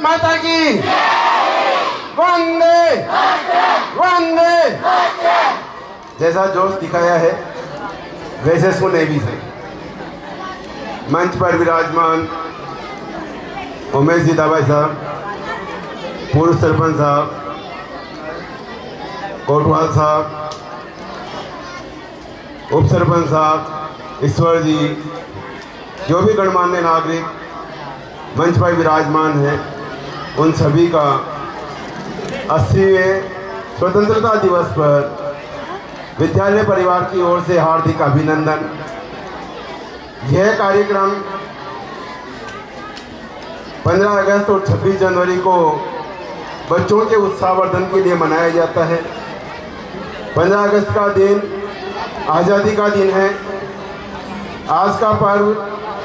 माता की वंदे वंदे। जैसा जोश दिखाया है वैसे सुने भी थे। मंच पर विराजमान उमेश जी दाबाई साहब, पूर्व सरपंच साहब, कोटवाल साहब, उप सरपंच साहब, ईश्वर जी, जो भी गणमान्य नागरिक मंच पर विराजमान हैं, उन सभी का 80वें स्वतंत्रता दिवस पर विद्यालय परिवार की ओर से हार्दिक अभिनंदन। यह कार्यक्रम 15 अगस्त और 26 जनवरी को बच्चों के उत्साहवर्धन के लिए मनाया जाता है। 15 अगस्त का दिन आज़ादी का दिन है। आज का पर्व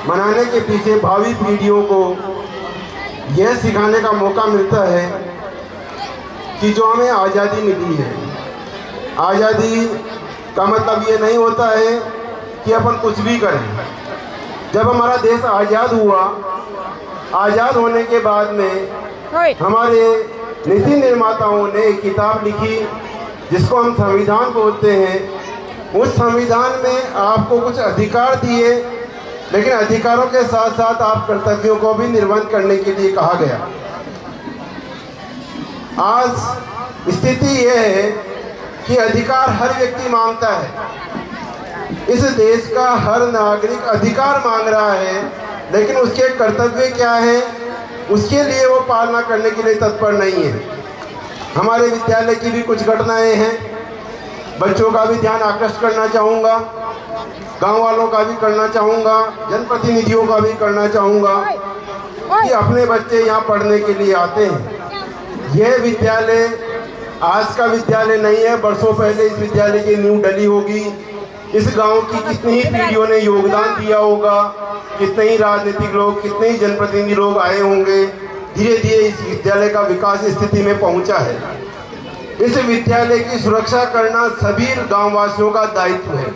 मनाने के पीछे भावी पीढ़ियों को यह सिखाने का मौका मिलता है कि जो हमें आज़ादी मिली है, आज़ादी का मतलब ये नहीं होता है कि अपन कुछ भी करें। जब हमारा देश आज़ाद हुआ, आज़ाद होने के बाद में हमारे नीति निर्माताओं ने एक किताब लिखी जिसको हम संविधान बोलते हैं। उस संविधान में आपको कुछ अधिकार दिए, लेकिन अधिकारों के साथ साथ आप कर्तव्यों को भी निर्वहन करने के लिए कहा गया। आज स्थिति यह है कि अधिकार हर व्यक्ति मांगता है। इस देश का हर नागरिक अधिकार मांग रहा है, लेकिन उसके कर्तव्य क्या है उसके लिए वो पालना करने के लिए तत्पर नहीं है। हमारे विद्यालय की भी कुछ घटनाएं हैं, बच्चों का भी ध्यान आकृष्ट करना चाहूँगा, गांव वालों का भी करना चाहूँगा, जनप्रतिनिधियों का भी करना चाहूँगा कि अपने बच्चे यहाँ पढ़ने के लिए आते हैं। यह विद्यालय आज का विद्यालय नहीं है, बरसों पहले इस विद्यालय की नींव डली होगी। इस गांव की कितनी ही पीढ़ियों ने योगदान दिया होगा, कितने ही राजनीतिक लोग, कितने ही जनप्रतिनिधि लोग आए होंगे। धीरे धीरे इस विद्यालय का विकास स्थिति में पहुंचा है। इस विद्यालय की सुरक्षा करना सभी गांव वासियों का दायित्व है।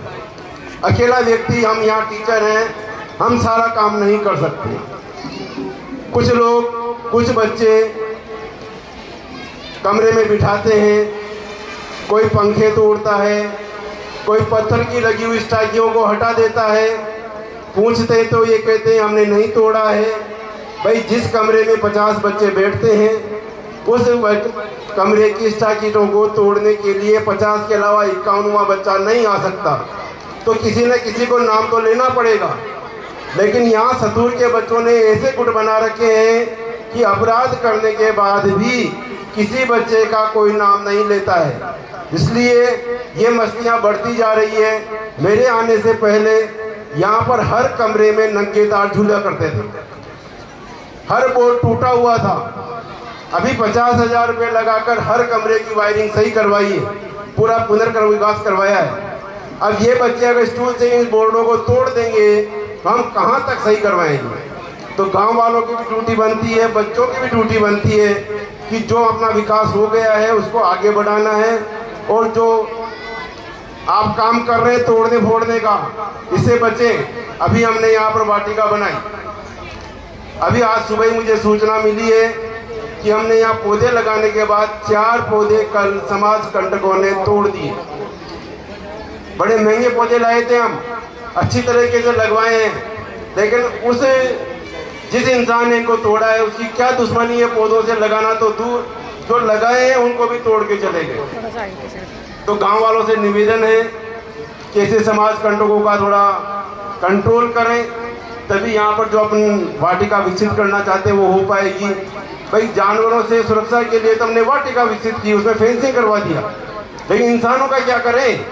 अकेला व्यक्ति, हम यहाँ टीचर हैं, हम सारा काम नहीं कर सकते। कुछ लोग, कुछ बच्चे कमरे में बिठाते हैं, कोई पंखे तोड़ता है, कोई पत्थर की लगी हुई टाकियों को हटा देता है। पूछते तो ये कहते हैं हमने नहीं तोड़ा है। भाई, जिस कमरे में 50 बच्चे बैठते हैं उस कमरे की टाकियों को तोड़ने के लिए 50 के अलावा 51वां बच्चा नहीं आ सकता, तो किसी न किसी को नाम तो लेना पड़ेगा। लेकिन यहाँ सतूर के बच्चों ने ऐसे गुट बना रखे हैं कि अपराध करने के बाद भी किसी बच्चे का कोई नाम नहीं लेता है। इसलिए ये मस्तियाँ बढ़ती जा रही है। मेरे आने से पहले यहाँ पर हर कमरे में नंगे तार झूला करते थे, हर बोर्ड टूटा हुआ था। अभी 50,000 रुपये लगाकर हर कमरे की वायरिंग सही करवाई है, पूरा पुनर्विकास करवाया है। अब ये बच्चे अगर स्टूल से इन बोर्डों को तोड़ देंगे तो हम कहाँ तक सही करवाएंगे। तो गांव वालों की भी ड्यूटी बनती है, बच्चों की भी ड्यूटी बनती है कि जो अपना विकास हो गया है उसको आगे बढ़ाना है। और जो आप काम कर रहे हैं तोड़ने फोड़ने का, इससे बचें। अभी हमने यहाँ पर वाटिका बनाई। अभी आज सुबह ही मुझे सूचना मिली है कि हमने यहाँ पौधे लगाने के बाद 4 पौधे कल समाज कंटकों ने तोड़ दिए। बड़े महंगे पौधे लाए थे, हम अच्छी तरीके से लगवाए हैं, लेकिन उस जिस इंसान ने इनको तोड़ा है उसकी क्या दुश्मनी है पौधों से लगाना तो दूर, जो लगाए हैं उनको भी तोड़ के चले गए। तो गांव वालों से निवेदन है कि ऐसे समाज कंटकों का थोड़ा कंट्रोल करें, तभी यहाँ पर जो अपन वाटिका विकसित करना चाहते हैं वो हो पाएगी। भाई, जानवरों से सुरक्षा के लिए तो हमने वाटिका विकसित की, उसमें फेंसिंग करवा दिया, लेकिन इंसानों का क्या करें।